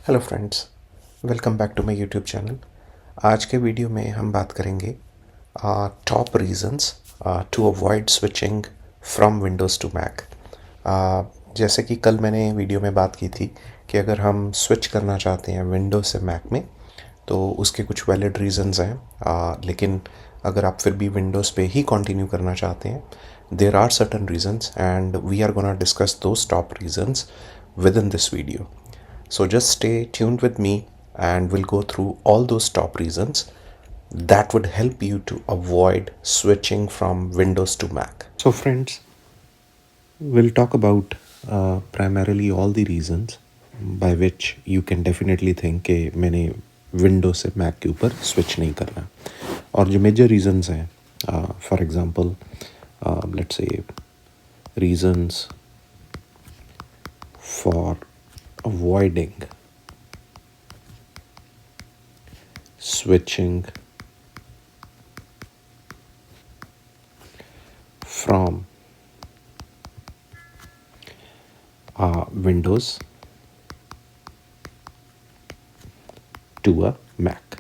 Hello friends, welcome back to my YouTube channel. आज के video में हम बात करेंगे top reasons to avoid switching from Windows to Mac. जैसे कि कल मैंने वीडियो में बात की थी कि अगर हम स्विच करना चाहते हैं विंडोज़ से मैक में तो उसके कुछ वैलिड रीजंस हैं, लेकिन अगर आप फिर भी विंडोज़ पे ही कंटिन्यू करना चाहते हैं, there are certain reasons and we are gonna discuss those top reasons with in this video. So just stay tuned with me and we'll go through all those top reasons that would help you to avoid switching from Windows to Mac. So, friends, we'll talk about primarily all the reasons by which you can definitely think कि मैंने Windows से Mac के ऊपर switch नहीं करना. और जो major reasons हैं, for example, let's say reasons for avoiding switching from Windows to a Mac.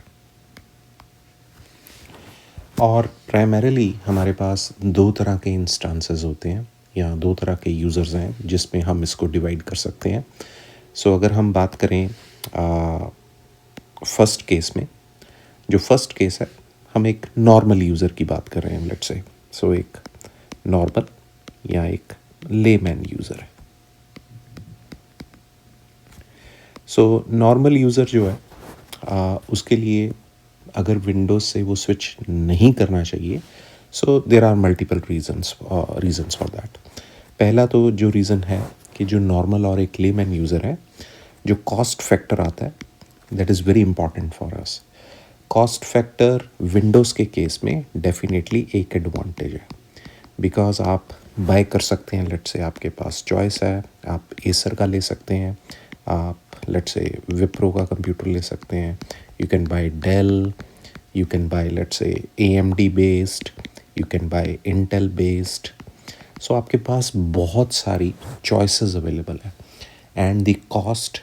और प्राइमरीली हमारे पास दो तरह के इंस्टांसेस होते हैं या दो तरह के यूज़र्स हैं जिसमें हम इसको डिवाइड कर सकते हैं. सो अगर हम बात करें फर्स्ट केस में, जो फर्स्ट केस है, हम एक नॉर्मल यूज़र की बात कर रहे हैं, लेट्स से. सो एक नॉर्मल या एक लेमैन यूज़र है. सो नॉर्मल यूज़र जो है उसके लिए अगर विंडोज़ से वो स्विच नहीं करना चाहिए, so there are multiple reasons for that. पहला तो जो रीज़न है कि जो नॉर्मल और एक लेमैन यूज़र है, जो कॉस्ट फैक्टर आता है, that is very important for us. Cost factor Windows के केस में डेफिनेटली एक एडवांटेज है, बिकॉज आप बाय कर सकते हैं. लेट्स से आपके पास चॉइस है, आप एसर का ले सकते हैं, आप लेट्स से विप्रो का कंप्यूटर ले सकते हैं, you can buy Dell, you can buy let's say AMD based, you can buy Intel based. so आपके पास बहुत सारी choices available है and the cost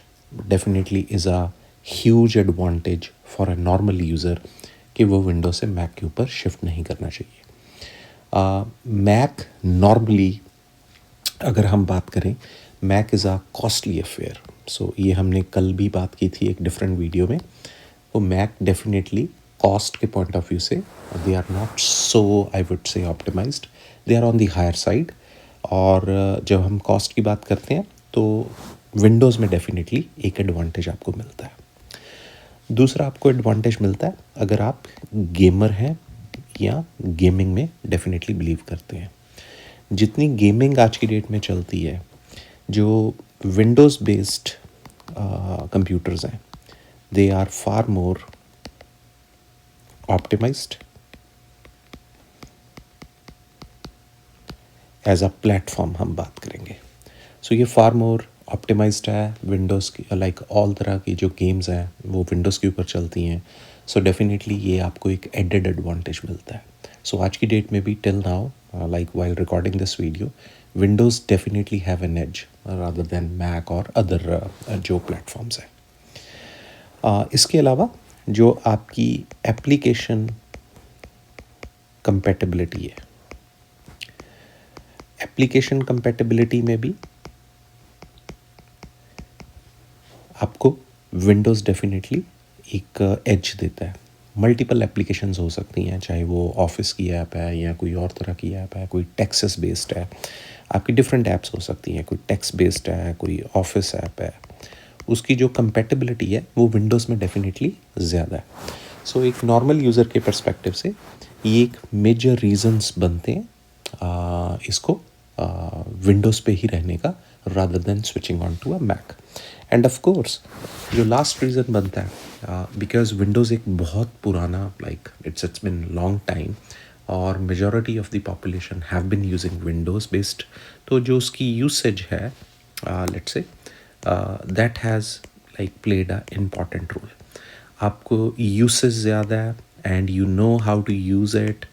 definitely is a huge advantage for a normal user कि वो Windows से Mac के ऊपर shift नहीं करना चाहिए. Mac normally अगर हम बात करें, Mac is a costly affair. so ये हमने कल भी बात की थी एक डिफरेंट वीडियो में. वो Mac डेफिनेटली कॉस्ट के पॉइंट ऑफ व्यू से they are not so, I would say, optimized. They are on the higher side. और जब हम कॉस्ट की बात करते हैं तो विंडोज़ में डेफिनेटली एक एडवांटेज आपको मिलता है. दूसरा आपको एडवांटेज मिलता है अगर आप गेमर हैं या गेमिंग में डेफिनेटली बिलीव करते हैं. जितनी गेमिंग आज की डेट में चलती है, जो विंडोज़ बेस्ड कंप्यूटर्स हैं, they are far more optimized as a platform हम बात करेंगे. सो ये फार मोर ऑप्टिमाइज्ड है विंडोज़ की. लाइक ऑल तरह की जो गेम्स हैं वो विंडोज़ के ऊपर चलती हैं. सो डेफिनेटली ये आपको एक एडेड एडवांटेज मिलता है. सो आज की डेट में भी till now, like while recording this video, Windows definitely have an edge rather than Mac और अदर जो प्लेटफॉर्म्स हैं. इसके अलावा जो आपकी एप्लीकेशन कंपैटिबिलिटी है, एप्लीकेशन कंपैटिबिलिटी में भी आपको विंडोज़ डेफिनेटली एक एज देता है. मल्टीपल एप्लीकेशंस हो सकती हैं, चाहे वो ऑफिस की ऐप है या कोई और तरह की ऐप है, कोई टेक्स्ट बेस्ड है. आपकी डिफरेंट ऐप्स हो सकती हैं, कोई टेक्स्ट बेस्ड है, कोई ऑफिस ऐप है. उसकी जो कंपैटिबिलिटी है वो विंडोज़ में डेफिनेटली ज़्यादा है. सो एक नॉर्मल यूज़र के पर्सपेक्टिव से ये एक मेजर रीजंस बनते हैं इसको विंडोज़ पे ही रहने का rather than switching on to a Mac. And of course जो लास्ट रीज़न बनता है, बिकॉज विंडोज़ एक बहुत पुराना, like it's been long time, और majority of the population have been using Windows based. तो जो उसकी यूसेज है, let's say, that has like played a important role. आपको यूसेज ज़्यादा है and you know how to use it.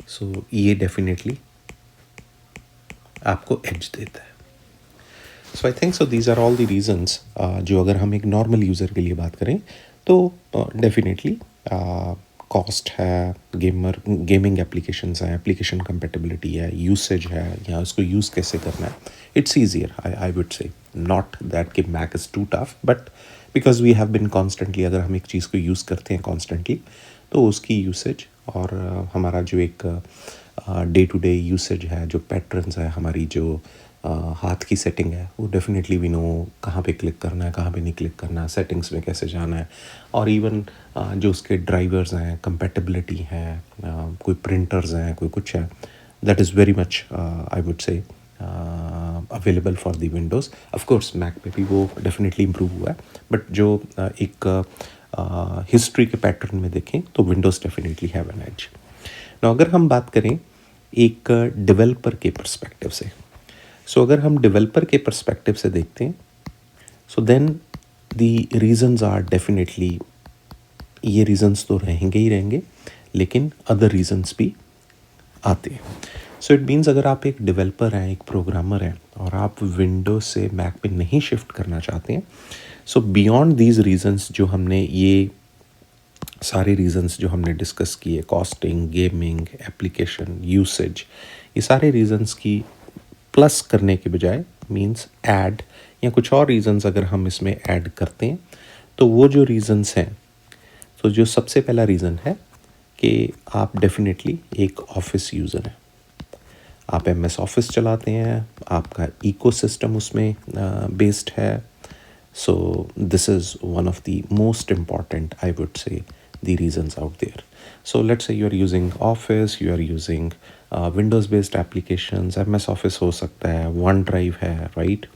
So ये definitely आपको एज देता है. So I think so these are all the reasons जो अगर हम एक नॉर्मल यूज़र के लिए बात करें तो डेफिनेटली कॉस्ट है, गेमिंग एप्लीकेशंस हैं, एप्लीकेशन कंपेटेबिलिटी है, यूसेज है, या उसको यूज़ कैसे करना है. It's easier, I would say. Not that कि Mac is too tough, but because we have been constantly, अगर हम एक चीज़ को यूज़ करते हैं कॉन्स्टेंटली तो उसकी यूसेज और हमारा जो एक डे टू डे यूसेज है, जो पैटर्न्स है, हमारी जो हाथ की सेटिंग है, वो डेफिनेटली वी नो कहाँ पे क्लिक करना है, कहाँ पे नहीं क्लिक करना है, सेटिंग्स में कैसे जाना है. और इवन जो उसके ड्राइवर्स हैं, कंपेटेबिलिटी है, कोई प्रिंटर्स हैं, कोई कुछ है, that is very much I would say available for the Windows. Of course Mac पे भी वो डेफिनेटली इम्प्रूव हुआ है, बट जो एक हिस्ट्री के पैटर्न में देखें तो Windows definitely have an edge. ना अगर हम बात करें एक डेवलपर के पर्सपेक्टिव से, सो अगर हम डेवलपर के पर्सपेक्टिव से देखते हैं, so then the reasons are definitely, ये रीजंस तो रहेंगे ही रहेंगे, लेकिन अदर रीजंस भी आते हैं. सो इट मीन्स अगर आप एक डेवलपर हैं, एक प्रोग्रामर हैं, और आप विंडोज से मैक पे नहीं शिफ्ट करना चाहते हैं, सो बियॉन्ड दीज रीजंस, जो हमने ये सारे रीजंस जो हमने डिस्कस किए, कॉस्टिंग, गेमिंग, एप्लीकेशन, यूसेज, ये सारे रीजंस की प्लस करने के बजाय मीन्स ऐड या कुछ और रीजंस अगर हम इसमें ऐड करते हैं, तो वो जो रीजंस हैं, तो जो सबसे पहला रीज़न है कि आप डेफिनेटली एक ऑफिस यूज़र हैं, आप MS ऑफिस चलाते हैं, आपका इकोसिस्टम उसमें बेस्ड है. सो this is one of the most important, I would से, the reasons out there. So let's say you are using Office, you are using Windows based applications, MS Office हो सकता है, OneDrive है, right?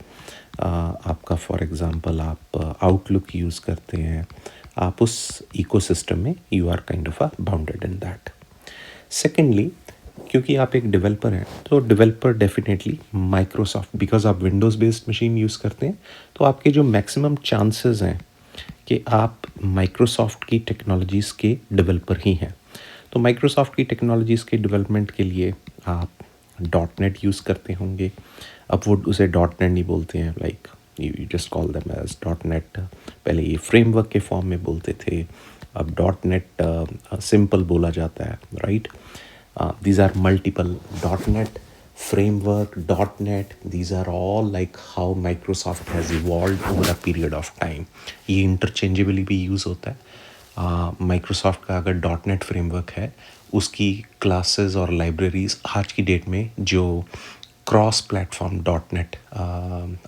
आपका for example आप Outlook use करते हैं, आप उस इकोसिस्टम में you are kind of bounded in that. Secondly, क्योंकि आप एक डेवलपर हैं, तो डेवलपर डेफिनेटली माइक्रोसॉफ्ट, बिकॉज आप विंडोज़ बेस्ड मशीन यूज़ करते हैं, तो आपके जो मैक्सिमम चांसेस हैं कि आप माइक्रोसॉफ्ट की टेक्नोलॉजीज़ के डेवलपर ही हैं. तो माइक्रोसॉफ्ट की टेक्नोलॉजीज़ के डेवलपमेंट के लिए आप .NET यूज़ करते होंगे. अब वो उसे .NET नहीं बोलते हैं, like you just call them as .NET. पहले ये फ्रेमवर्क के फॉर्म में बोलते थे, अब .NET सिंपल बोला जाता है, right? These are multiple .NET framework, .NET, these are all like how Microsoft has evolved over a period of time. ये interchangeably भी यूज़ होता है. Microsoft का अगर .NET framework है, उसकी क्लासेस और लाइब्रेरीज आज की डेट में जो क्रॉस प्लेटफॉर्म .NET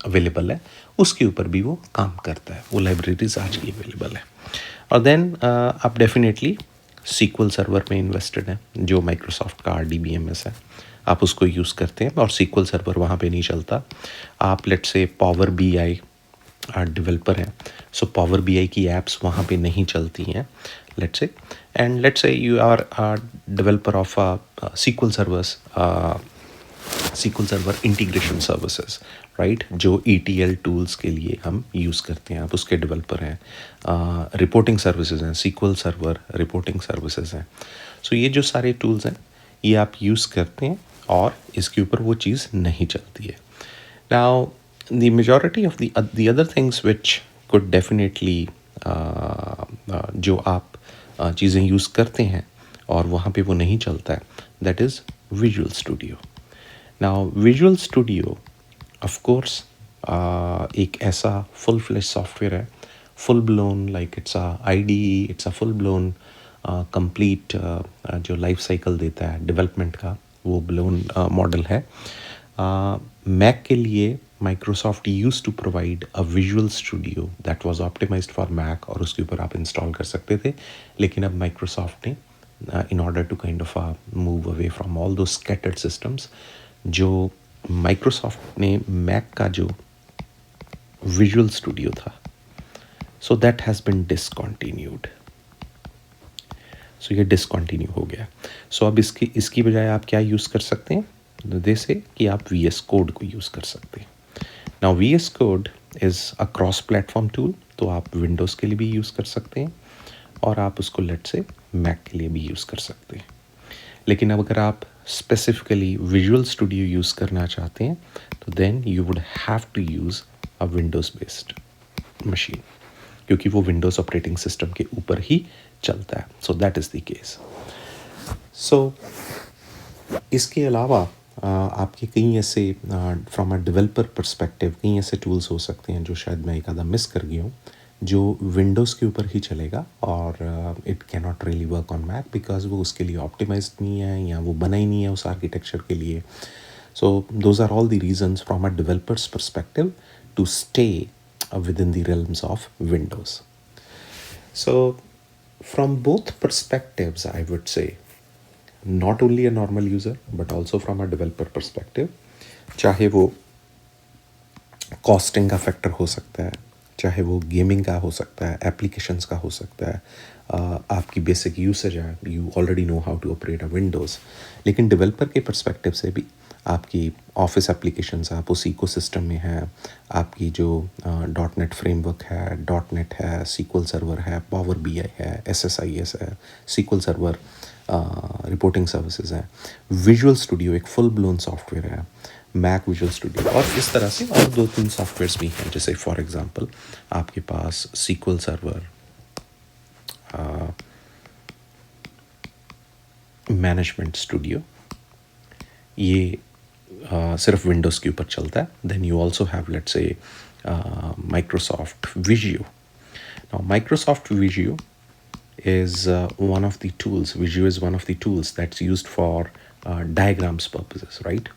अवेलेबल है, उसके ऊपर भी वो काम करता है, वो लाइब्रेरीज आज की अवेलेबल है. और देन आप डेफिनेटली SQL सर्वर में इन्वेस्टेड हैं, जो माइक्रोसॉफ्ट का RDBMS है, आप उसको यूज़ करते हैं, और SQL सर्वर वहाँ पे नहीं चलता. आप let's say power BI developer हैं, सो पावर BI की एप्स वहाँ पे नहीं चलती हैं, let's say. And let's say you are developer of SQL servers, SQL server integration services, right, जो ETL टूल्स के लिए हम यूज़ करते हैं, आप उसके डेवलपर हैं. रिपोर्टिंग सर्विसेज हैं, SQL सर्वर रिपोर्टिंग सर्विसेज हैं. सो ये जो सारे टूल्स हैं, ये आप यूज़ करते हैं, और इसके ऊपर वो चीज़ नहीं चलती है. Now the majority of the other things which could definitely, जो आप चीज़ें यूज़ करते हैं और वहाँ पे वो नहीं चलता है, that is visual studio. Now visual studio of course एक ऐसा फुल फ्लेश सॉफ्टवेयर है, full blown, like it's a IDE, it's a full blown complete जो लाइफ साइकिल देता है डेवलपमेंट का, वो ब्लोन मॉडल है. मैक के लिए Microsoft use to provide a Visual Studio that was optimized for Mac, और उसके ऊपर आप इंस्टॉल कर सकते थे. लेकिन अब माइक्रोसॉफ्ट ने in order to kind of move away from all those scattered systems, जो माइक्रोसॉफ्ट ने मैक का जो विजुअल स्टूडियो था, so that has been discontinued. So ये डिसकंटिन्यू हो गया. सो अब इसकी बजाय आप क्या यूज़ कर सकते हैं, जैसे कि आप VS कोड को यूज़ कर सकते हैं. Now VS code is a cross platform tool, तो आप विंडोज़ के लिए भी यूज़ कर सकते हैं, और आप उसको लेट से मैक के लिए भी यूज़ कर सकते हैं. लेकिन अब अगर आप स्पेसिफिकली विजुअल स्टूडियो यूज़ करना चाहते हैं तो then you would have to use a Windows based machine, क्योंकि वो विंडोज़ ऑपरेटिंग सिस्टम के ऊपर ही चलता है. So that is the case. So इसके अलावा आपके कई ऐसे फ्रॉम अ डेवलपर पर्सपेक्टिव कई ऐसे टूल्स हो सकते हैं जो शायद मैं एक आधा मिस कर गया हूँ, जो विंडोज़ के ऊपर ही चलेगा और it can not really work on Mac because वो उसके लिए ऑप्टिमाइज्ड नहीं है या वो बना ही नहीं है उस आर्किटेक्चर के लिए. So those are all the reasons from a developer's perspective to stay within the realms of Windows. So, from both perspectives, I would say, not only a normal user but also from a developer perspective, चाहे वो costing का factor हो सकता है, चाहे वो gaming का हो सकता है, एप्लीकेशंस का हो सकता है, आपकी बेसिक यूसेज है, you already know how to operate a Windows. लेकिन डेवलपर के पर्सपेक्टिव से भी आपकी ऑफिस एप्लीकेशंस आप उस इकोसिस्टम में हैं, आपकी जो डॉट नेट फ्रेमवर्क है, डॉट नेट है, सीक्वल सर्वर है, पावर बी आई है, एस एस आई एस है, सीक्वल सर्वर रिपोर्टिंग सर्विसेज हैं, विजुअल स्टूडियो एक फुल ब्लोन सॉफ्टवेयर है, मैक विजुअल स्टूडियो, और इस तरह से और दो तीन सॉफ्टवेयर्स भी हैं. जैसे फॉर एग्जांपल आपके पास सीक्वल सर्वर, मैनेजमेंट स्टूडियो, ये सिर्फ विंडोज़ के ऊपर चलता है. Then you also have let's say Microsoft Visio. Now Microsoft Visio is one of the tools. Visio is one of the tools that's used for diagrams purposes, right?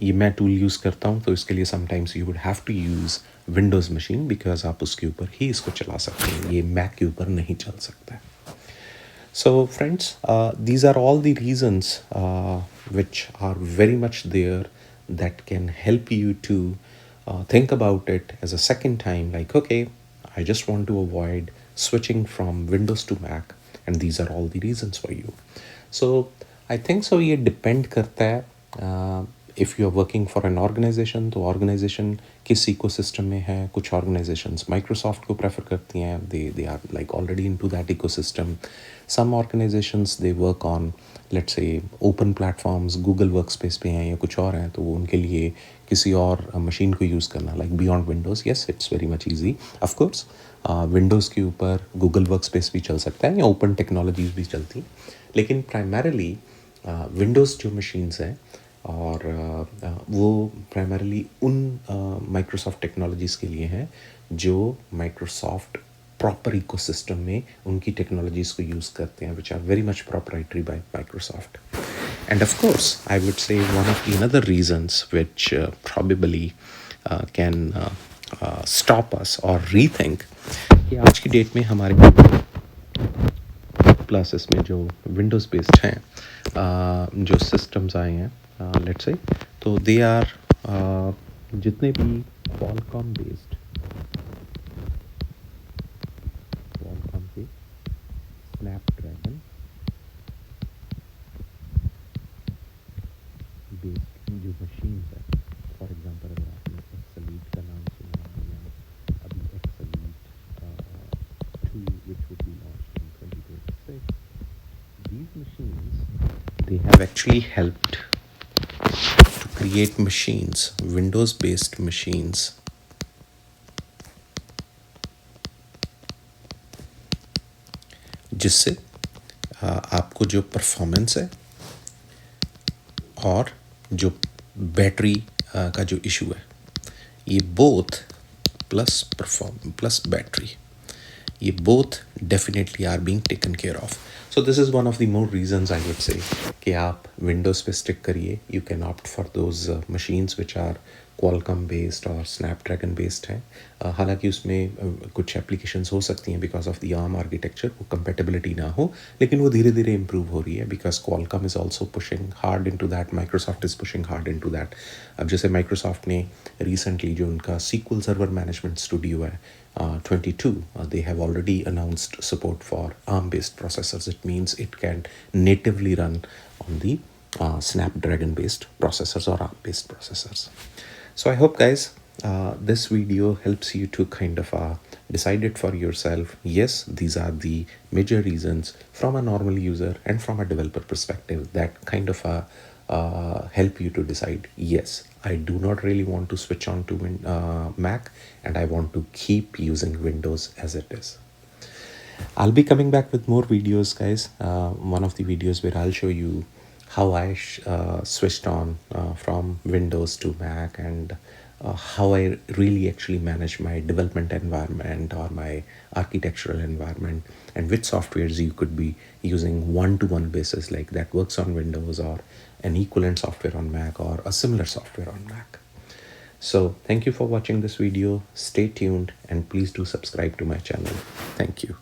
ये मैं tool use करता हूँ तो इसके लिए sometimes you would have to use Windows machine because आप उसके ऊपर ही इसको चला सकते हैं, ये मैक के ऊपर नहीं चल सकता है. So friends, these are all the reasons which are very much there that can help you to think about it as a second time, like okay, I just want to avoid switching from Windows to Mac and these are all the reasons for you. So I think so ये depend करता है if you are working for an organization तो organization किस ecosystem में है. कुछ organizations Microsoft को prefer करती हैं, they are like already into that ecosystem. Some organizations they work on let's say open platforms, Google Workspace पे हैं या कुछ और हैं, तो वो उनके लिए किसी और मशीन को यूज़ करना like beyond Windows, yes it's very much easy. Of course Windows के ऊपर गूगल वर्कस्पेस भी चल सकता है या ओपन टेक्नोलॉजीज भी चलती, लेकिन प्राइमरली विंडोज़ जो मशीन्स हैं और वो प्राइमरली उन माइक्रोसॉफ्ट टेक्नोलॉजीज़ के लिए हैं जो माइक्रोसॉफ्ट प्रॉपर इकोसिस्टम में उनकी टेक्नोलॉजीज़ को यूज़ करते हैं, which are very much proprietary by Microsoft. And of course, I would say one of the another reasons which probably can stop us or rethink कि आज की डेट में हमारे प्लस इसमें जो विंडोज़ बेस्ड हैं जो सिस्टम्स आए हैं लेट्स से, तो दे आर जितने भी Qualcomm बेस्ड के स्नैपड्रैगन बेस्ड जो मशीन्स है, फॉर एग्जांपल अगर आपने एक्सलीट का नाम सुना है या अभी एक्सलीट 2 which would be launched in 2026, these machines they have actually helped to create machines, Windows based machines जिससे आपको जो परफॉर्मेंस है और जो बैटरी का जो इशू है, ये बोथ प्लस बैटरी, ये both definitely are being taken care of. So this is one of the more reasons I would say कि आप विंडोज़ पे स्टिक करिए. You can opt for those machines which are Qualcomm based और Snapdragon based हैं. हालांकि उसमें कुछ applications हो सकती हैं because of the ARM architecture वो कंपेटेबिलिटी ना हो, लेकिन वो धीरे धीरे इम्प्रूव हो रही है because Qualcomm is also pushing hard into that, Microsoft is pushing hard into that. अब जैसे माइक्रोसॉफ्ट ने रिसेंटली जो उनका सीक्वल सर्वर मैनेजमेंट स्टूडियो है 22, they have already announced support for ARM-based processors. It means it can natively run on the Snapdragon-based processors or ARM-based processors. So I hope, guys, this video helps you to kind of decide it for yourself. Yes, these are the major reasons from a normal user and from a developer perspective that kind of help you to decide, yes, I do not really want to switch on to Mac, and I want to keep using Windows as it is. I'll be coming back with more videos, guys. One of the videos where I'll show you how I switched on from Windows to Mac, and how I really actually manage my development environment or my architectural environment, and which softwares you could be using one-to-one basis, like that works on Windows, or an equivalent software on Mac, or a similar software on Mac. So thank you for watching this video. Stay tuned and please do subscribe to my channel. Thank you.